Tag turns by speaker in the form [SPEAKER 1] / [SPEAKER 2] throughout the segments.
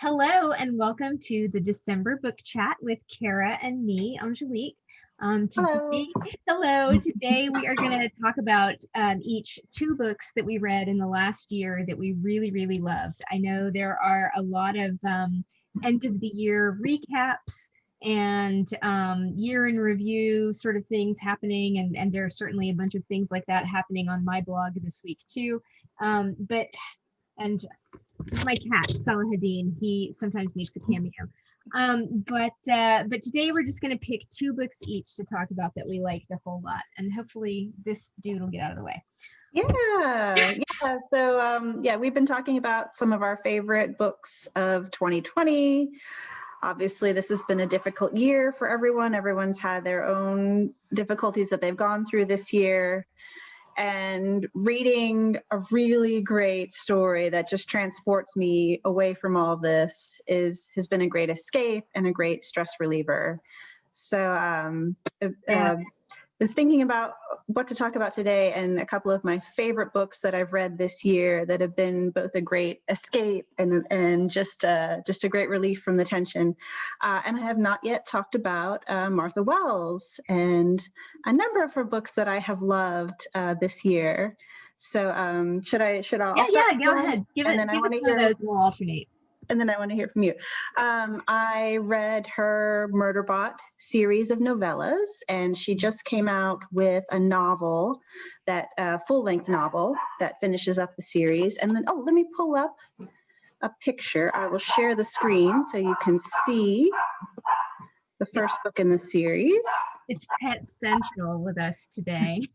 [SPEAKER 1] Hello and welcome to the December book chat with Kara and me, Angélique.
[SPEAKER 2] Hello.
[SPEAKER 1] Today we are going to talk about each two books that we read in the last year that we really loved. I know there are a lot of end of the year recaps and year in review sort of things happening, and there are certainly a bunch of things like that happening on my blog this week too. My cat, Salahadin, he sometimes makes a cameo. But today we're just going to pick two books each to talk about that we liked a whole lot, and hopefully this dude will get out of the way.
[SPEAKER 2] Yeah. So we've been talking about some of our favorite books of 2020. Obviously, this has been a difficult year for everyone. Everyone's had their own difficulties that they've gone through this year. And reading a really great story that just transports me away from all this has been a great escape and a great stress reliever. So was thinking about what to talk about today, and a couple of my favorite books that I've read this year that have been both a great escape and just a great relief from the tension. And I have not yet talked about Martha Wells and a number of her books that I have loved this year. So should I? I'll start.
[SPEAKER 1] Yeah, go ahead. Give us one of those. We'll alternate.
[SPEAKER 2] And then I want to hear from you. I read her Murderbot series of novellas, and she just came out with a novel, that full-length novel that finishes up the series. And then, let me pull up a picture. I will share the screen so you can see the first book in the series.
[SPEAKER 1] It's Pet Central with us today.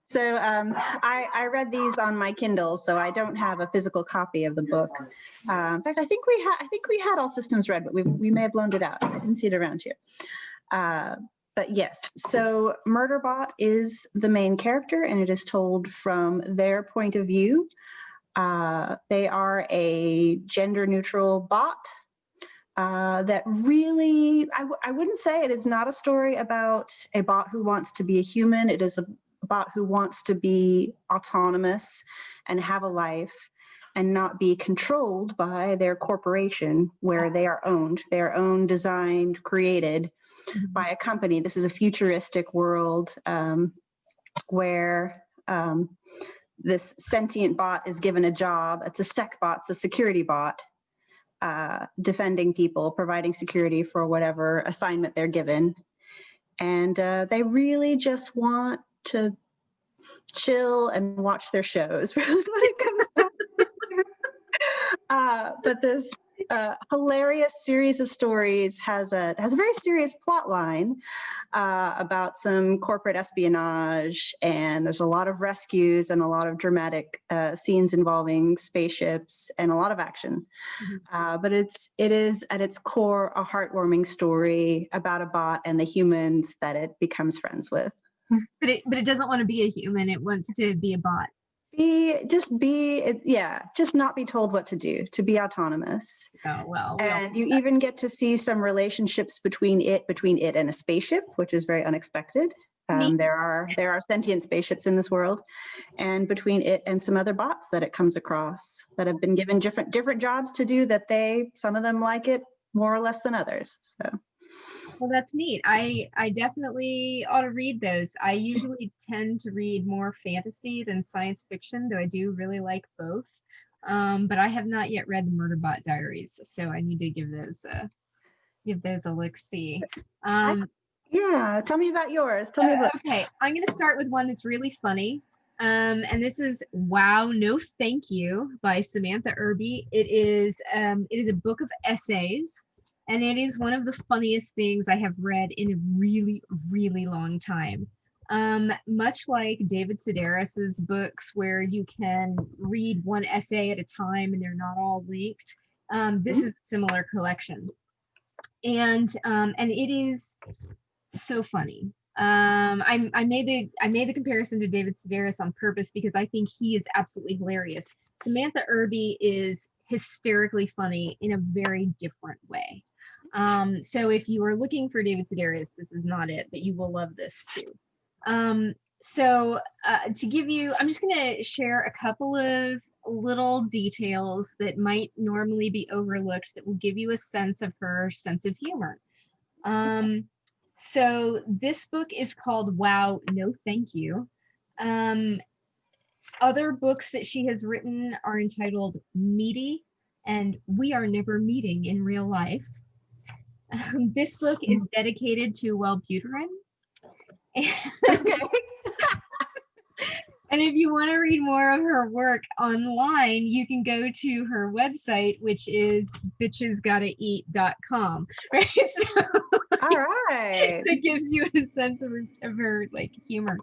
[SPEAKER 2] So I read these on my Kindle, so I don't have a physical copy of the book. In fact, I think we had All Systems Red, but we may have loaned it out. I didn't see it around here. But yes, so Murderbot is the main character, and it is told from their point of view. They are a gender-neutral bot that really, I wouldn't say it is not a story about a bot who wants to be a human. It is a bot who wants to be autonomous and have a life and not be controlled by their corporation, where they are owned. They are owned, designed, created by a company. This is a futuristic world where this sentient bot is given a job. It's a sec bot, it's a security bot, defending people, providing security for whatever assignment they're given. And they really just want to chill and watch their shows, really is what it comes down to. But this hilarious series of stories has a very serious plot line about some corporate espionage, and there's a lot of rescues and a lot of dramatic scenes involving spaceships and a lot of action. But it is at its core a heartwarming story about a bot and the humans that it becomes friends with.
[SPEAKER 1] But it doesn't want to be a human. It wants to be a bot.
[SPEAKER 2] Just not be told what to do, to be autonomous.
[SPEAKER 1] Oh, well.
[SPEAKER 2] And you even get to see some relationships between it and a spaceship, which is very unexpected. There are sentient spaceships in this world, and between it and some other bots that it comes across that have been given different jobs to do, that some of them like it more or less than others. So.
[SPEAKER 1] Well, that's neat. I definitely ought to read those. I usually tend to read more fantasy than science fiction, though I do really like both. But I have not yet read the Murderbot Diaries, so I need to give those a look-see.
[SPEAKER 2] Yeah, tell me about yours. Tell me about.
[SPEAKER 1] Okay, I'm going to start with one that's really funny. And this is Wow, No Thank You by Samantha Irby. It is a book of essays. And it is one of the funniest things I have read in a really long time. Much like David Sedaris's books, where you can read one essay at a time and they're not all linked. This is a similar collection. And it is so funny. I made the comparison to David Sedaris on purpose because I think he is absolutely hilarious. Samantha Irby is hysterically funny in a very different way. So if you are looking for David Sedaris, this is not it, but you will love this too. So to give you, I'm just going to share a couple of little details that might normally be overlooked that will give you a sense of her sense of humor. So this book is called Wow, No Thank You. Other books that she has written are entitled Meaty and We Are Never Meeting in Real Life. This book is dedicated to Wellbutrin.
[SPEAKER 2] Okay.
[SPEAKER 1] And if you want to read more of her work online, you can go to her website, which is bitchesgottaeat.com. Right? So
[SPEAKER 2] All right.
[SPEAKER 1] it gives you a sense of her like humor.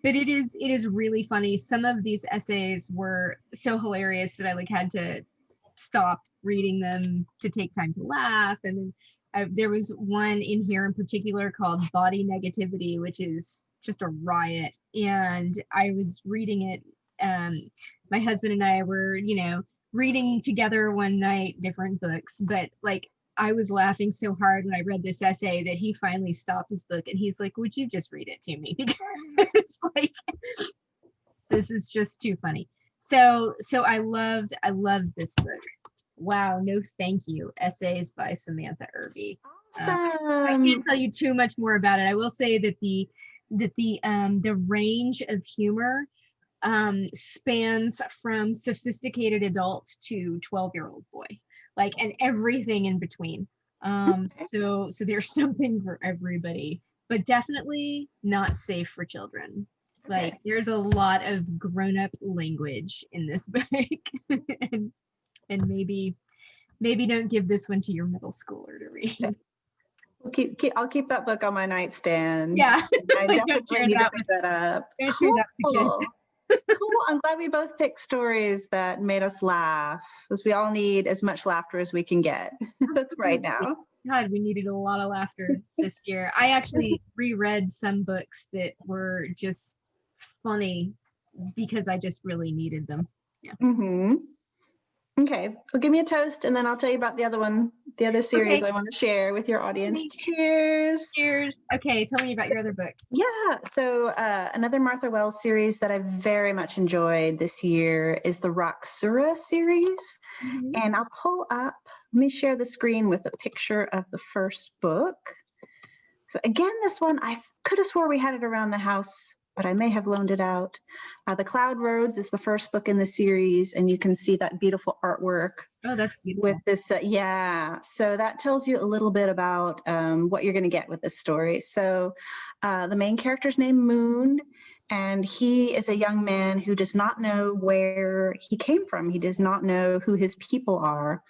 [SPEAKER 1] But it is really funny. Some of these essays were so hilarious that I like had to stop reading them to take time to laugh. And then there was one in here in particular called Body Negativity, which is just a riot. And I was reading it. My husband and I were, reading together one night, different books, but like I was laughing so hard when I read this essay that he finally stopped his book and he's like, "Would you just read it to me?" Because like this is just too funny. So I loved this book. Wow, No Thank You, Essays by Samantha Irby. I can't tell you too much more about it. I will say that the range of humor spans from sophisticated adults to 12-year-old boy, like, and everything in between. So there's something for everybody, but definitely not safe for children. Like there's a lot of grown-up language in this book. and maybe don't give this one to your middle schooler to read.
[SPEAKER 2] I'll keep that book on my nightstand.
[SPEAKER 1] Yeah.
[SPEAKER 2] I definitely need to pick that up. Cool. Cool. I'm glad we both picked stories that made us laugh, because we all need as much laughter as we can get right now.
[SPEAKER 1] God, we needed a lot of laughter this year. I actually reread some books that were just funny because I just really needed them. Yeah.
[SPEAKER 2] Mm-hmm. Okay, so give me a toast and then I'll tell you about the other series I want to share with your audience. Cheers.
[SPEAKER 1] Cheers. Okay, tell me about your other book.
[SPEAKER 2] Yeah, so another Martha Wells series that I very much enjoyed this year is the Roxura series. Mm-hmm. And I'll let me share the screen with a picture of the first book. So again, this one, I could have swore we had it around the house, but I may have loaned it out. The Cloud Roads is the first book in the series, and you can see that beautiful artwork.
[SPEAKER 1] Oh, that's beautiful.
[SPEAKER 2] With this, so that tells you a little bit about what you're going to get with this story. So the main character's named Moon, and he is a young man who does not know where he came from. He does not know who his people are.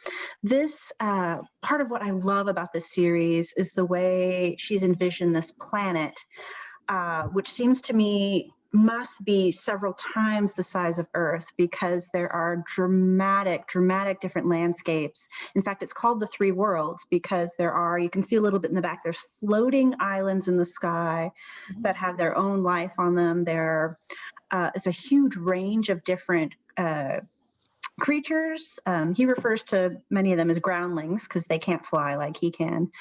[SPEAKER 2] This part of what I love about this series is the way she's envisioned this planet, which seems to me must be several times the size of Earth, because there are dramatic different landscapes. In fact, it's called the Three Worlds because you can see a little bit in the back, there's floating islands in the sky that have their own life on them. There is a huge range of different creatures. He refers to many of them as groundlings because they can't fly like he can,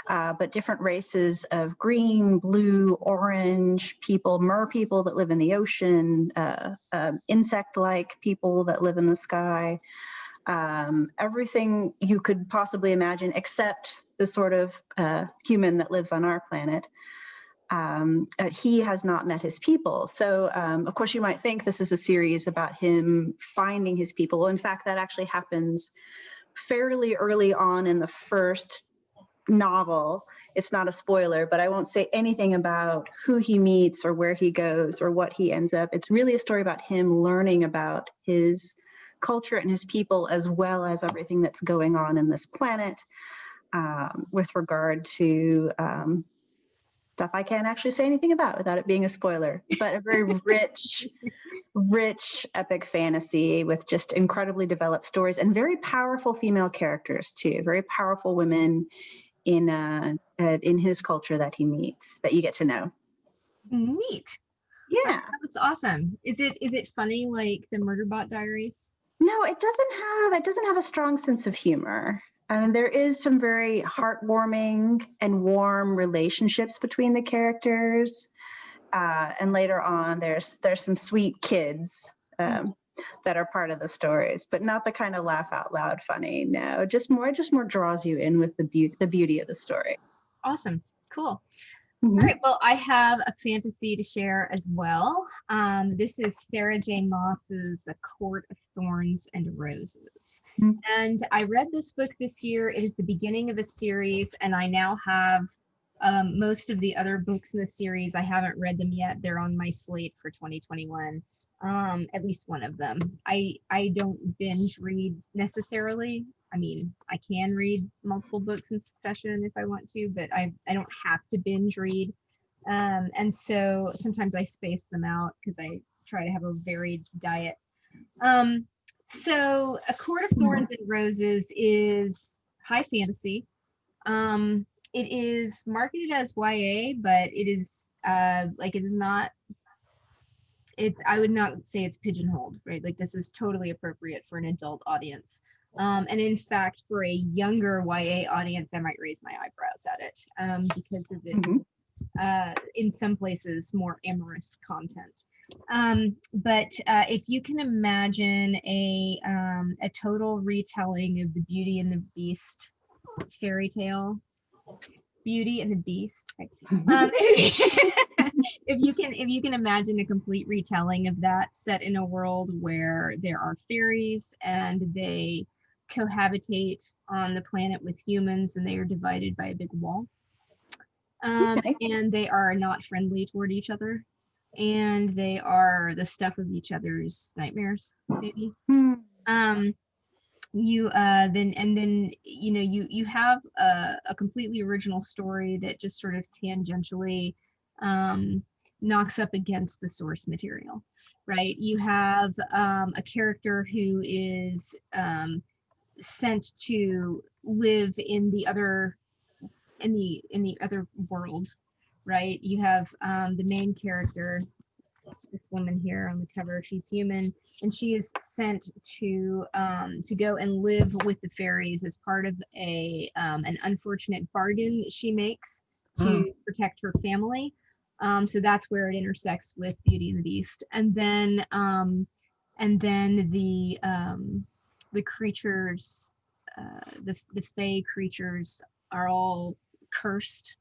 [SPEAKER 2] but different races of green, blue, orange people, mer people that live in the ocean, insect-like people that live in the sky, everything you could possibly imagine except the sort of human that lives on our planet. He has not met his people. So, of course, you might think this is a series about him finding his people. In fact, that actually happens fairly early on in the first novel. It's not a spoiler, but I won't say anything about who he meets or where he goes or what he ends up. It's really a story about him learning about his culture and his people, as well as everything that's going on in this planet with regard to stuff I can't actually say anything about without it being a spoiler, but a very rich epic fantasy with just incredibly developed stories and very powerful female characters too, very powerful women in his culture that he meets, that you get to know.
[SPEAKER 1] Neat.
[SPEAKER 2] Yeah.
[SPEAKER 1] That's awesome. Is it funny like the Murderbot Diaries?
[SPEAKER 2] No, it doesn't have a strong sense of humor. There is some very heartwarming and warm relationships between the characters, and later on, there's some sweet kids that are part of the stories, but not the kind of laugh out loud funny. No, just more draws you in with the beauty of the story.
[SPEAKER 1] Awesome. Cool.
[SPEAKER 2] Mhm.
[SPEAKER 1] All right, well, I have a fantasy to share as well. This is Sarah J. Maas's A Court of Thorns and Roses.
[SPEAKER 2] Mhm.
[SPEAKER 1] And I read this book this year. It is the beginning of a series, and I now have most of the other books in the series. I haven't read them yet. They're on my slate for 2021. At least one of them. I don't binge read necessarily. I mean, I can read multiple books in succession if I want to, but I don't have to binge read. And so sometimes I space them out because I try to have a varied diet. So A Court of Thorns and Roses is high fantasy. It is marketed as YA, but it is like it is not. It's I would not say it's pigeonholed, right? Like this is totally appropriate for an adult audience. And in fact, for a younger YA audience, I might raise my eyebrows at it because of its, in some places, more amorous content. But if you can imagine a total retelling of the Beauty and the Beast fairy tale, Beauty and the Beast. Right? If you can imagine a complete retelling of that set in a world where there are fairies and they cohabitate on the planet with humans and they are divided by a big wall. And they are not friendly toward each other. And they are the stuff of each other's nightmares, maybe. You then you have a completely original story that just sort of tangentially knocks up against the source material, right? You have a character who is sent to live in the other world, right? You have the main character, this woman here on the cover. She's human, and she is sent to go and live with the fairies as part of an unfortunate bargain that she makes to protect her family. So that's where it intersects with Beauty and the Beast, and then the creatures, the fae creatures are all cursed,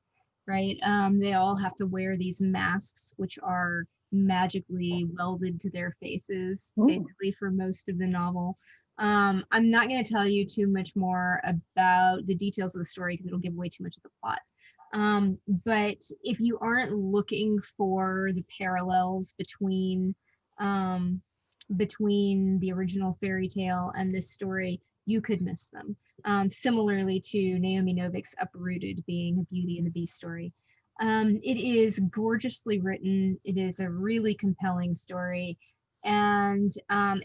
[SPEAKER 1] right? They all have to wear these masks, which are magically welded to their faces, basically for most of the novel. I'm not going to tell you too much more about the details of the story because it'll give away too much of the plot. But if you aren't looking for the parallels between the original fairy tale and this story, you could miss them. Similarly to Naomi Novik's Uprooted being a Beauty and the Beast story. It is gorgeously written. It is a really compelling story. And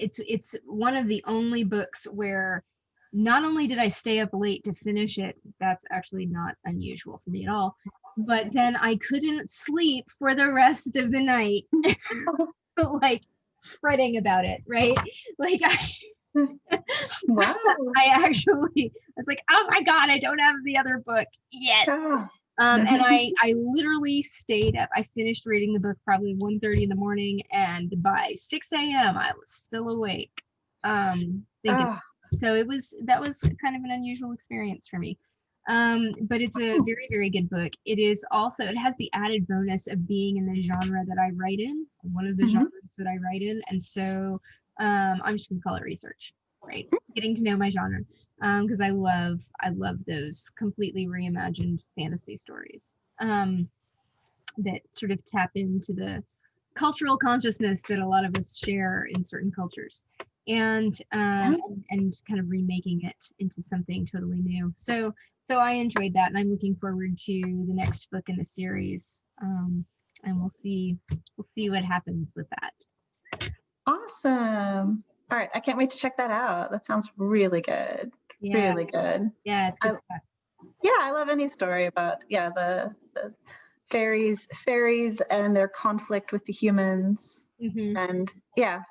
[SPEAKER 1] it's one of the only books where not only did I stay up late to finish it, that's actually not unusual for me at all, but then I couldn't sleep for the rest of the night, like fretting about it, right? Like
[SPEAKER 2] Wow.
[SPEAKER 1] I was like, oh my God, I don't have the other book yet. And I literally stayed up. I finished reading the book probably 1:30 in the morning, and by 6 a.m. I was still awake. Thinking. So that was kind of an unusual experience for me. But it's a very, very good book. It has the added bonus of being in the genre that I write in, one of the genres that I write in. And so I'm just gonna call it research, right? Getting to know my genre. Because I love those completely reimagined fantasy stories that sort of tap into the cultural consciousness that a lot of us share in certain cultures, and kind of remaking it into something totally new. So I enjoyed that, and I'm looking forward to the next book in the series, and we'll see what happens with that.
[SPEAKER 2] Awesome. All right, I can't wait to check that out. That sounds really good.
[SPEAKER 1] Yeah.
[SPEAKER 2] Really good.
[SPEAKER 1] Yeah, it's good stuff.
[SPEAKER 2] Yeah, I love any story about the fairies and their conflict with the humans. And yeah.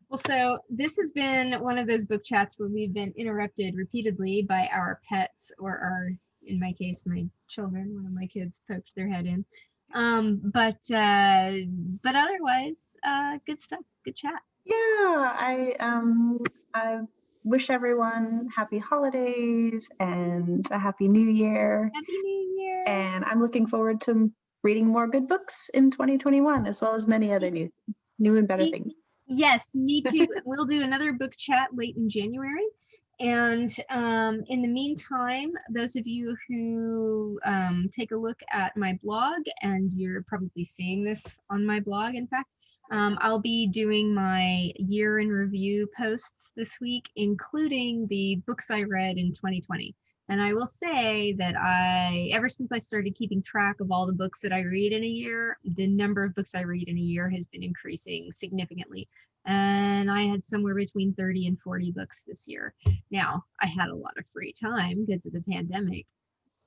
[SPEAKER 1] Well, so this has been one of those book chats where we've been interrupted repeatedly by our pets, or in my case, my children. One of my kids poked their head in. But otherwise, good stuff. Good chat.
[SPEAKER 2] Yeah, I wish everyone happy holidays and a happy new year.
[SPEAKER 1] Happy New Year.
[SPEAKER 2] And I'm looking forward to reading more good books in 2021, as well as many other new and better things.
[SPEAKER 1] Yes, me too. We'll do another book chat late in January. And in the meantime, those of you who take a look at my blog, and you're probably seeing this on my blog, in fact, I'll be doing my year in review posts this week, including the books I read in 2020. And I will say that ever since I started keeping track of all the books that I read in a year, the number of books I read in a year has been increasing significantly. And I had somewhere between 30 and 40 books this year. Now, I had a lot of free time because of the pandemic.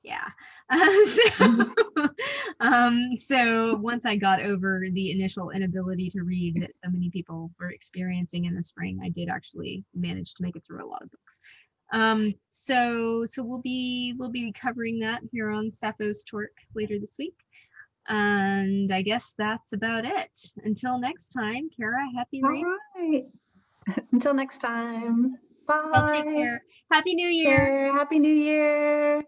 [SPEAKER 1] Yeah. So once I got over the initial inability to read that so many people were experiencing in the spring, I did actually manage to make it through a lot of books. So we'll be covering that here on Sappho's Torque later this week. And I guess that's about it. Until next time, Kara, happy reading.
[SPEAKER 2] All right. Until next time. Bye.
[SPEAKER 1] I'll take care. Happy New Year.
[SPEAKER 2] Happy New Year.